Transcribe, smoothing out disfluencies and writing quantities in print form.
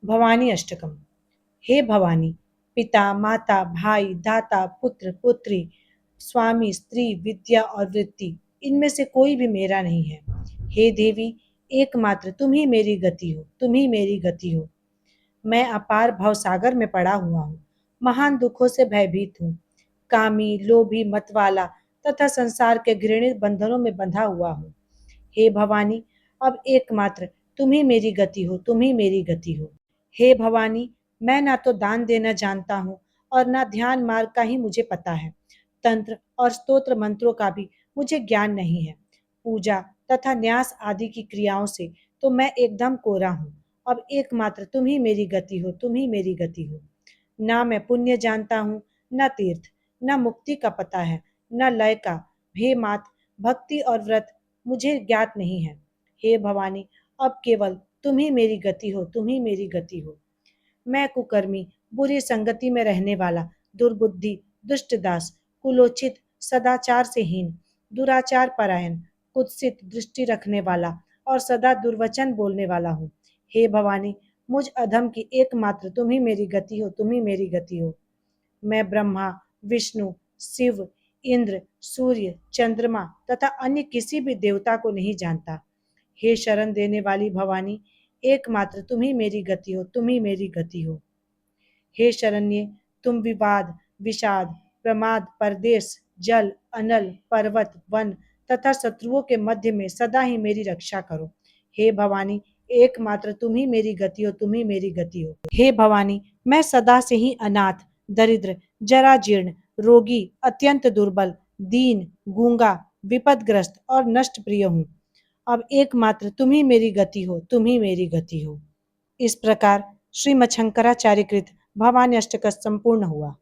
भवानी अष्टकम। हे भवानी, पिता, माता, भाई, दाता, पुत्र, पुत्री, स्वामी, स्त्री, विद्या और वृत्ति, इनमें से कोई भी मेरा नहीं है। हे देवी, एकमात्र तुम ही मेरी गति हो, तुम ही मेरी गति हो। मैं अपार भवसागर में पड़ा हुआ हूँ, महान दुखों से भयभीत हूँ, कामी, लोभी, मतवाला तथा संसार के घृणित बंधनों में बंधा हुआ हूँ। हे भवानी, अब एकमात्र तुम ही मेरी गति हो, तुम ही मेरी गति हो। हे भवानी, मैं ना तो दान देना जानता हूँ और ना ध्यान मार्ग का ही मुझे पता है। तंत्र और स्तोत्र मंत्रों का भी मुझे ज्ञान नहीं है। पूजा तथा न्यास आदि की क्रियाओं से तो मैं एकदम कोरा हूँ। अब एकमात्र तुम ही मेरी गति हो, तुम ही मेरी गति हो। ना मैं पुण्य जानता हूँ, न तीर्थ, न मुक्ति का पता है, न लय का। हे मात, भक्ति और व्रत मुझे ज्ञात नहीं है। हे भवानी, अब केवल तुम ही मेरी गति हो, तुम ही मेरी गति हो। मैं कुकर्मी, बुरी संगति में रहने वाला, दुर्बुद्धि, दुष्ट दास, कुलोचित, सदाचार से हीन, दुराचार परायण, कुत्सित दृष्टि रखने वाला और सदा दुर्वचन बोलने वाला हूँ। हे भवानी, मुझ अधम की एकमात्र तुम ही मेरी गति हो, तुम ही मेरी गति हो। मैं ब्रह्मा, विष्णु, शिव, इंद्र, सूर्य, चंद्रमा तथा अन्य किसी भी देवता को नहीं जानता। हे शरण देने वाली भवानी, एकमात्र तुम ही मेरी गति हो, तुम ही मेरी गति हो। हे शरण्य, तुम विवाद, विषाद, प्रमाद, परदेश, जल, अनल, पर्वत, वन तथा शत्रुओं के मध्य में सदा ही मेरी रक्षा करो। हे भवानी, एकमात्र तुम ही मेरी गति हो, तुम ही मेरी गति हो। हे भवानी, मैं सदा से ही अनाथ, दरिद्र, जरा जीर्ण, रोगी, अत्यंत दुर्बल, दीन, गूंगा, विपदग्रस्त और नष्ट प्रिय हूँ। अब एकमात्र तुम ही मेरी गति हो, तुम ही मेरी गति हो। इस प्रकार श्रीमच्छंकराचार्य कृत भवानी अष्टक संपूर्ण हुआ।